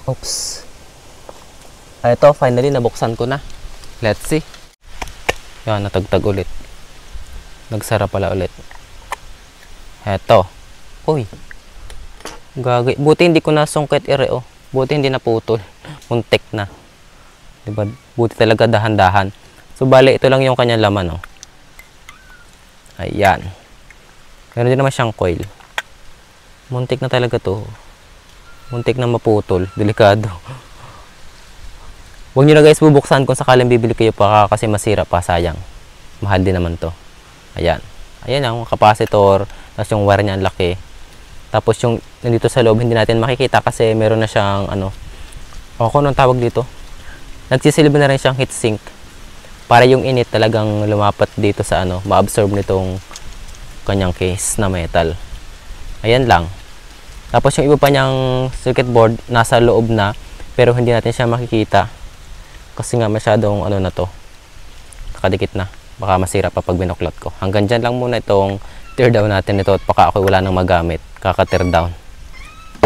Oops. Ito, finally, nabuksan ko na. Let's see. Yan, natagtag ulit. Nagsara pala ulit. Ito. Uy. Gagay. Buti hindi ko nasungkit oh. Buti hindi naputol. Muntik na. Diba? Buti talaga dahan-dahan. So, bali, ito lang yung kanyang laman, oh. Ayan. Meron din naman siyang coil. Muntik na talaga to. Muntik na maputol. Delikado. Huwag nyo na guys bubuksan kung sakaling bibili kayo pa kasi masira pa, sayang. Mahal din naman to. Ayan. Ayan ang capacitor. Tapos yung wire niya ang laki. Tapos yung nandito sa loob hindi natin makikita kasi meron na siyang ano. O kung anong tawag dito. Nagsisilbi na rin siyang heatsink. Para yung init talagang lumapat dito sa ano. Ma-absorb nitong kanyang case na metal. Ayan lang. Tapos yung iba pa niyang circuit board nasa loob na. Pero hindi natin siya makikita. Kasi nga masyadong ano na to. Nakadikit na. Baka masira pa pag binuklat ko. Hanggang dyan lang muna itong tear down natin ito. At baka ako wala nang magamit. Kaka-tear down.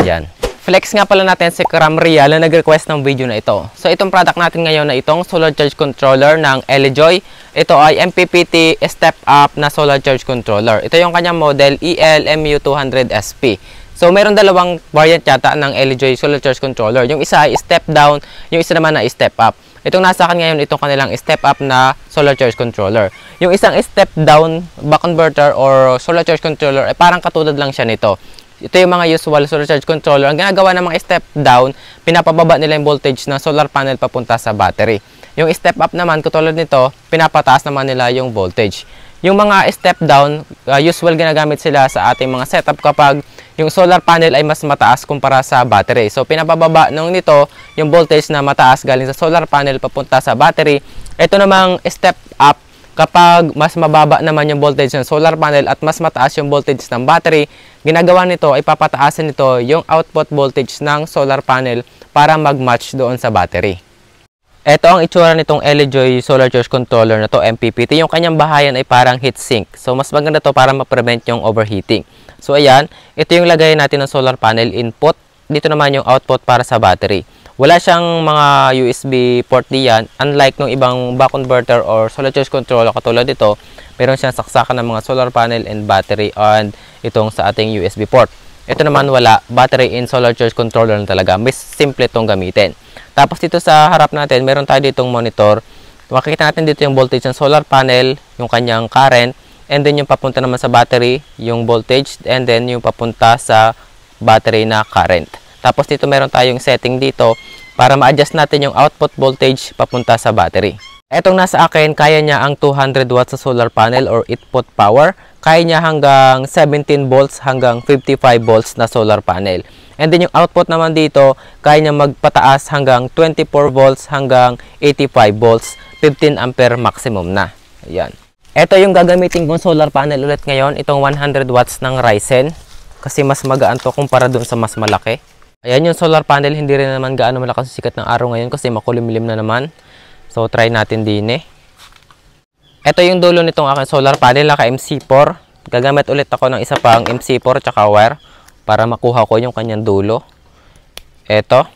Yan. Flex nga pala natin si Cram Real na nag-request ng video na ito. So itong product natin ngayon na itong solar charge controller ng Elejoy. Ito ay MPPT step up na solar charge controller. Ito yung kanyang model ELMU200SP. So, mayroon dalawang variant yata ng Elejoy solar charge controller. Yung isa ay step down, yung isa naman ay step up. Itong nasa akin ngayon, itong kanilang step up na solar charge controller. Yung isang step down buck converter or solar charge controller, ay parang katulad lang siya nito. Ito yung mga usual solar charge controller. Ang ginagawa ng mga step down, pinapababa nila yung voltage ng solar panel papunta sa battery. Yung step up naman, katulad nito, pinapataas naman nila yung voltage. Yung mga step down, usual ginagamit sila sa ating mga setup kapag yung solar panel ay mas mataas kumpara sa battery. So, pinapababa nung nito yung voltage na mataas galing sa solar panel papunta sa battery. Ito namang step up kapag mas mababa naman yung voltage ng solar panel at mas mataas yung voltage ng battery. Ginagawa nito ay papataasin nito yung output voltage ng solar panel para mag-match doon sa battery. Ito ang itsura nitong Elejoy solar charge controller na to, MPPT. Yung kanyang bahayan ay parang heatsink. So, mas maganda to para ma-prevent yung overheating. So, ayan. Ito yung lagay natin ng solar panel input. Dito naman yung output para sa battery. Wala siyang mga USB port diyan. Unlike nung ibang buck converter or solar charge controller katulad dito, meron siyang saksakan ng mga solar panel and battery and itong sa ating USB port. Ito naman wala. Battery in solar charge controller na talaga. Mas simple itong gamitin. Tapos dito sa harap natin, meron tayo ditong monitor. Makikita natin dito yung voltage ng solar panel, yung kanyang current, and then yung papunta naman sa battery, yung voltage, and then yung papunta sa battery na current. Tapos dito meron tayong setting dito para ma-adjust natin yung output voltage papunta sa battery. Etong nasa akin, kaya niya ang 200 watts sa solar panel or output power. Kaya niya hanggang 17 volts hanggang 55 volts na solar panel. And then yung output naman dito, kaya niya magpataas hanggang 24 volts hanggang 85 volts, 15 ampere maximum na. Ayan. Ito yung gagamitin kong solar panel ulit ngayon, itong 100 watts ng Ryzen. Kasi mas magaan to kumpara dun sa mas malaki. Ayan yung solar panel, hindi rin naman gaano malakas sikat ng araw ngayon kasi makulimlim na naman. So try natin din eh. Ito yung dulo nitong aking solar panel, naka MC4. Gagamit ulit ako ng isa pang MC4 tsaka wire para makuha ko yung kanyang dulo. Ito.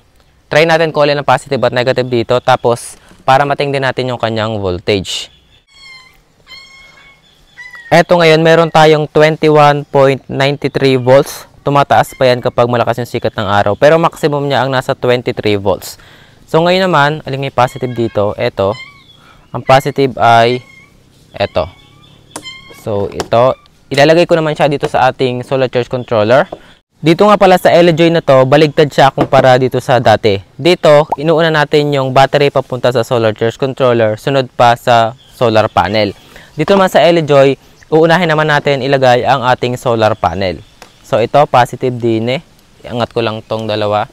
Try natin kung alin ang positive at negative dito. Tapos, para matingnan natin yung kanyang voltage. Ito ngayon, meron tayong 21.93 volts. Tumataas pa yan kapag malakas yung sikat ng araw. Pero maximum niya ang nasa 23 volts. So, ngayon naman, alin yung positive dito? Ito. Ang positive ay ito. So, ito. Ilalagay ko naman siya dito sa ating solar charge controller. Dito nga pala sa Elejoy na to, baligtad siya kumpara dito sa dati. Dito, inuuna natin yung battery papunta sa solar charge controller, sunod pa sa solar panel. Dito naman sa Elejoy, uunahin naman natin ilagay ang ating solar panel. So, ito, positive din eh. Iangat ko lang tong dalawa.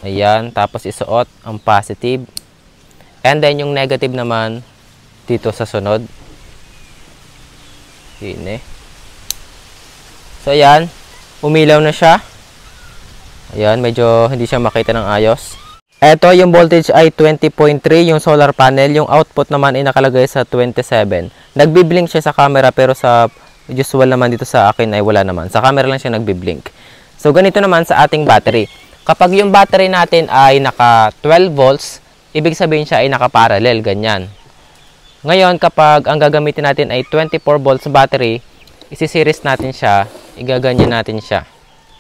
Ayan, tapos isuot ang positive. And then, yung negative naman, dito sa sunod. Yun eh. So, ayan. Umilaw na siya. Ayan, medyo hindi siya makita ng ayos. Ito, yung voltage ay 20.3 yung solar panel. Yung output naman ay nakalagay sa 27. Nagbiblink siya sa camera pero sa usual naman dito sa akin ay wala naman. Sa camera lang siya nagbiblink. So, ganito naman sa ating battery. Kapag yung battery natin ay naka 12 volts, ibig sabihin siya ay naka-parallel, ganyan. Ngayon, kapag ang gagamitin natin ay 24 volts battery, isi-series natin siya, igaganyan natin siya.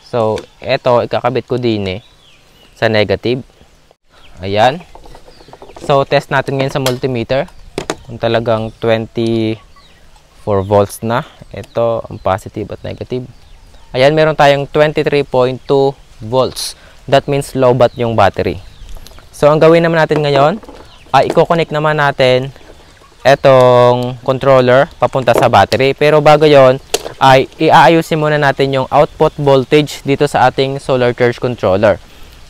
So, eto, ikakabit ko din sa negative. Ayan. So, test natin ngayon sa multimeter. Kung talagang 24 volts na. Ito, ang positive at negative. Ayan, meron tayong 23.2 volts. That means low bat yung battery. So, ang gawin naman natin ngayon, ay i-connect naman natin etong controller papunta sa battery. Pero bago yon, ay iaayusin muna natin yung output voltage dito sa ating solar charge controller.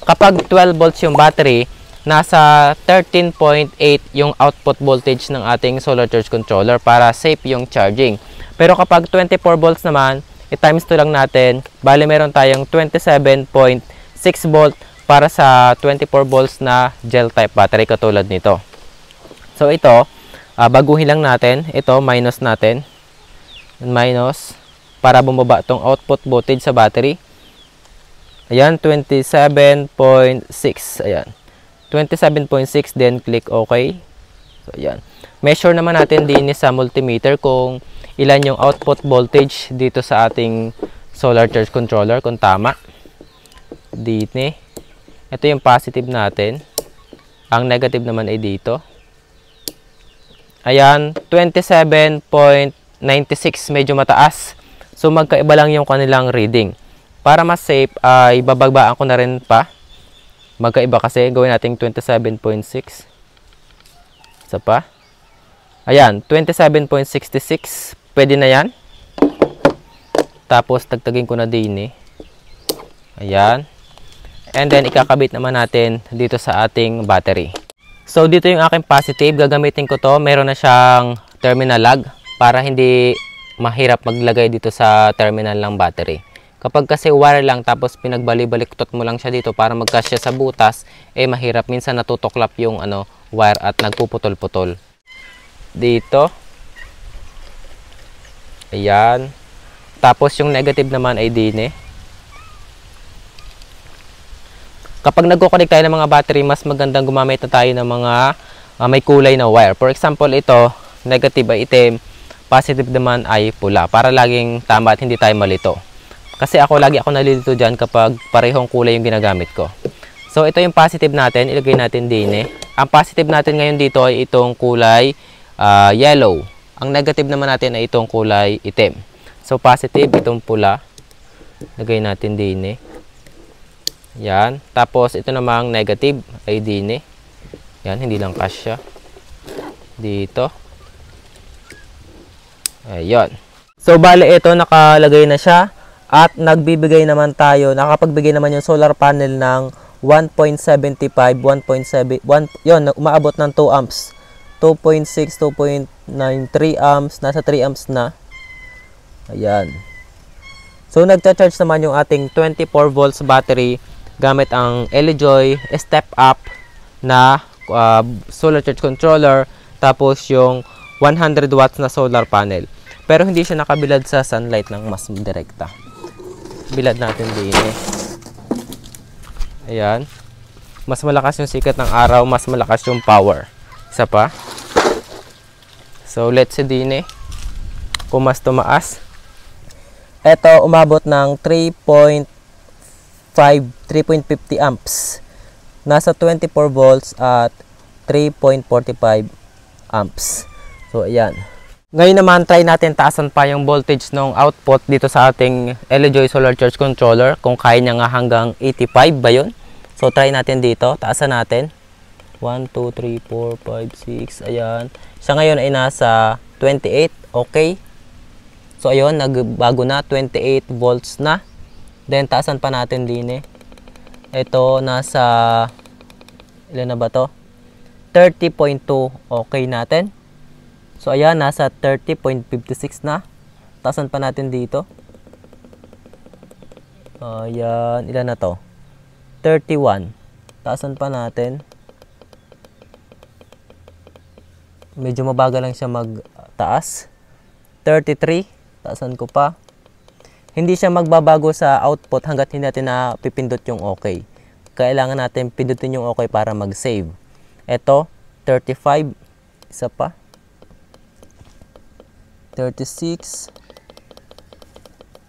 Kapag 12 volts yung battery, nasa 13.8 yung output voltage ng ating solar charge controller para safe yung charging. Pero kapag 24 volts naman, i-times 2 lang natin. Bali, meron tayong 27.6 volt para sa 24 volts na gel type battery katulad nito. So ito, baguhin lang natin. Ito, minus natin. Minus para bumaba itong output voltage sa battery. Ayan, 27.6. Ayan. 27.6, then click OK. So ayan. Measure naman natin din sa multimeter kung ilan yung output voltage dito sa ating solar charge controller, kung tama. Dito. Ito yung positive natin. Ang negative naman ay dito. Ayan, 27.96, medyo mataas. So magkaiba lang yung kanilang reading. Para mas safe, ay babagbaan ko na rin pa. Magkaiba kasi, gawin natin 27.6. Isa pa. Ayan, 27.66. Pwede na yan. Tapos, tagtagin ko na din Ayan. And then, ikakabit naman natin dito sa ating battery. So, dito yung aking positive. Gagamitin ko to. Meron na siyang terminal lag para hindi mahirap maglagay dito sa terminal ng battery. Kapag kasi wire lang tapos pinagbali-baliktot mo lang siya dito para magkasya sa butas, mahirap. Minsan natutuklap yung wire at nagpuputol-putol. Dito. Ayan. Tapos yung negative naman ay din Kapag nagko-connect tayo ng mga battery, mas magandang gumamit na tayo ng mga may kulay na wire. For example, ito, negative ay itim, positive naman ay pula. Para laging tama at hindi tayo malito. Kasi lagi ako nalilito dyan kapag parehong kulay yung ginagamit ko. So, ito yung positive natin. Ilagay natin din Ang positive natin ngayon dito ay itong kulay yellow. Ang negative naman natin ay itong kulay itim. So, positive, itong pula. Lagay natin din Yan. Tapos, ito namang negative ay din Yan, hindi lang kasya. Dito. Ayun. So, bale, ito, nakalagay na siya. At nagbibigay naman tayo, nakapagbigay naman yung solar panel ng 1.75, 1.7, yun, umaabot ng 2 amps. 2.6, 2.9, 3 amps, nasa 3 amps na. Ayan. So, nagcha-charge naman yung ating 24 volts battery gamit ang LEJOY step up na solar charge controller, tapos yung 100 watts na solar panel. Pero hindi siya nakabilad sa sunlight ng mas direkta. Bilad natin din Ayan. Mas malakas yung sikat ng araw, mas malakas yung power. Isa pa. So, let's see din kung mas tumaas. Ito, umabot ng 3.50 amps. Nasa 24 volts at 3.45 amps. So, ayan. Ngayon naman, try natin taasan pa yung voltage ng output dito sa ating LEJOY Solar Charge Controller. Kung kaya niya nga hanggang 85 ba yun? So, try natin dito. Taasan natin. 1, 2, 3, 4, 5, 6. Ayan. Siya ngayon ay nasa 28. Okay. So, ayun. Nagbago na. 28 volts na. Then, taasan pa natin din Ito, nasa... Ilan na ba to? 30.2. Okay natin. So, ayan, nasa 30.56 na. Taasan pa natin dito. Ayan, ilan na to? 31. Taasan pa natin. Medyo mabagal lang siya magtaas. 33. Taasan ko pa. Hindi siya magbabago sa output hanggat hindi natin napipindot yung okay. kailangan natin pindutin yung okay para mag-save. Ito, 35, isa pa, 36,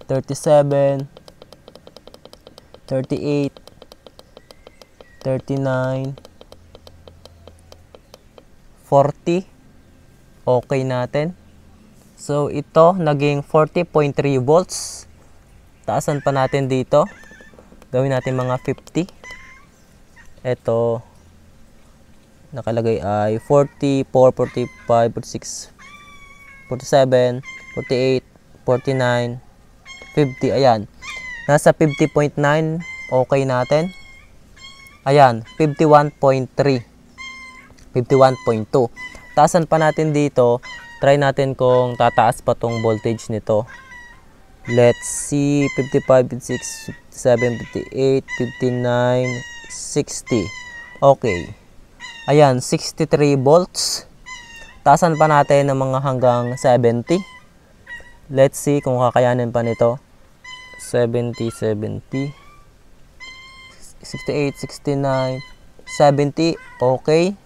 37, 38, 39, 40. Okay natin. So, ito, naging 40.3 volts. Taasan pa natin dito. Gawin natin mga 50. Ito, nakalagay ay 44, 45, 46, 47, 48, 49, 50. Ayan. Nasa 50.9. Okay natin. Ayan. 51.3. 51.2. Taasan pa natin dito. Try natin kung tataas pa tong voltage nito. Let's see. 55, 56, 57, 58, 59, 60. Okay. Ayan, 63 volts. Taasan pa natin ng mga hanggang 70. Let's see kung kakayanin pa nito. 70, 70, 68, 69, 70. Okay.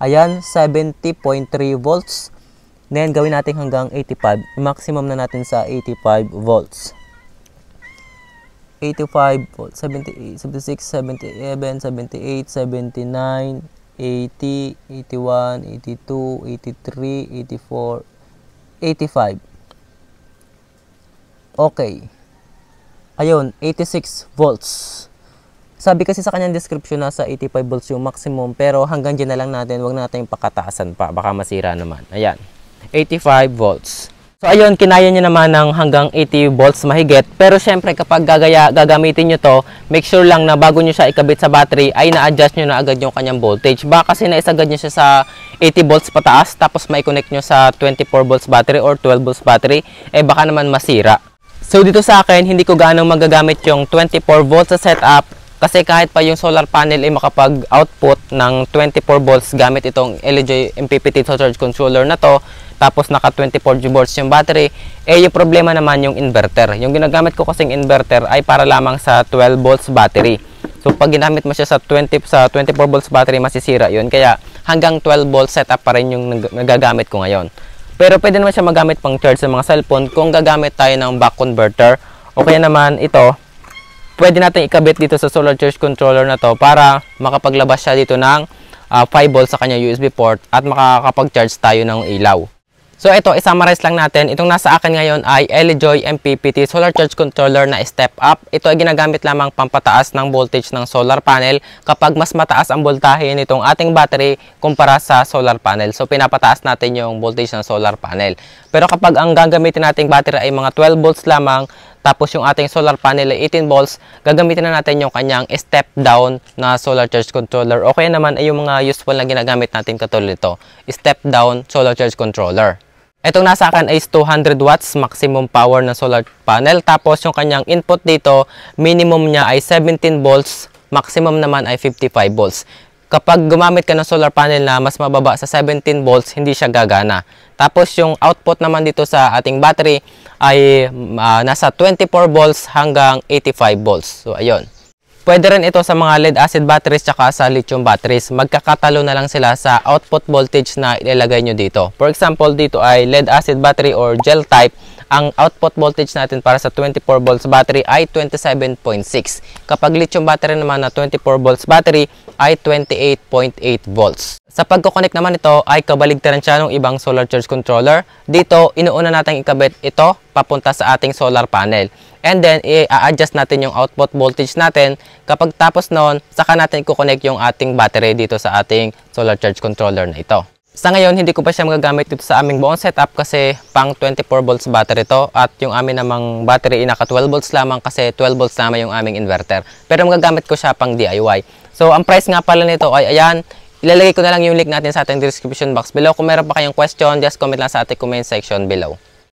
Ayan, 70.3 volts. Then, gawin natin hanggang 85. Maximum na natin sa 85 volts. 85 volts, 78, 76, 77, 78, 79, 80, 81, 82, 83, 84, 85. Okay. Ayun, 86 volts. Sabi kasi sa kanyang description nasa 85 volts yung maximum, pero hanggang dyan na lang natin, wag natin pakataasan pa, baka masira naman. Ayan, 85 volts. So ayun, kinaya niya naman ng hanggang 80 volts mahigit. Pero syempre kapag gagamitin nyo to, make sure lang na bago nyo siya ikabit sa battery ay na-adjust nyo na agad yung kanyang voltage. Baka kasi naisagad nyo siya sa 80 volts pataas, tapos may connect nyo sa 24 volts battery or 12 volts battery, eh baka naman masira. So dito sa akin, hindi ko gaano magagamit yung 24 volts sa setup. Kasi kahit pa yung solar panel ay makapag-output ng 24 volts gamit itong LG MPPT charge controller na to, tapos naka 24 volts yung battery, eh yung problema naman yung inverter. Yung ginagamit ko kasing inverter ay para lamang sa 12 volts battery. So pag ginamit mo siya sa 24 volts battery, masisira yun. Kaya hanggang 12 volts setup pa rin yung nagagamit ko ngayon. Pero pwede naman siya magamit pang charge sa mga cellphone kung gagamit tayo ng buck converter. O kaya naman ito, pwede natin ikabit dito sa solar charge controller na to para makapaglabas siya dito ng 5 volts sa kanya USB port at makakapag-charge tayo ng ilaw. So ito, i-summarize lang natin. Itong nasa akin ngayon ay LG MPPT solar charge controller na step up. Ito ay ginagamit lamang pampataas ng voltage ng solar panel kapag mas mataas ang voltahe nitong ating battery kumpara sa solar panel. So pinapataas natin yung voltage ng solar panel. Pero kapag ang gagamitin nating battery ay mga 12 volts lamang, tapos yung ating solar panel ay 18 volts, gagamitin na natin yung kanyang step down na solar charge controller. O kaya naman ay yung mga useful na ginagamit natin katulad ito, step down solar charge controller. Itong nasa akin ay 200 watts maximum power ng solar panel. Tapos yung kanyang input dito, minimum niya ay 17 volts, maximum naman ay 55 volts. Kapag gumamit ka ng solar panel na mas mababa sa 17 volts, hindi siya gagana. Tapos yung output naman dito sa ating battery ay nasa 24 volts hanggang 85 volts. So ayun. Pwede rin ito sa mga lead acid batteries tsaka sa lithium batteries. Magkakatalo na lang sila sa output voltage na ilalagay nyo dito. For example, dito ay lead acid battery or gel type. Ang output voltage natin para sa 24 volts battery ay 27.6. Kapag lithium battery naman na 24 volts battery ay 28.8 volts. Sa pagkoconnect naman ito ay kabaligtaran siya ng ibang solar charge controller. Dito, inuuna natin ikabit ito papunta sa ating solar panel. And then, i-adjust natin yung output voltage natin. Kapag tapos noon, saka natin i-connect yung ating battery dito sa ating solar charge controller na ito. Sa ngayon, hindi ko pa siya magagamit dito sa aming buong setup kasi pang 24 volts battery to. At yung amin namang battery ay naka 12 volts lamang kasi 12 volts lamang yung aming inverter. Pero magagamit ko siya pang DIY. So, ang price nga pala nito ay ayan. Ilalagay ko na lang yung link natin sa ating description box below. Kung meron pa kayong question, just comment lang sa ating comment section below.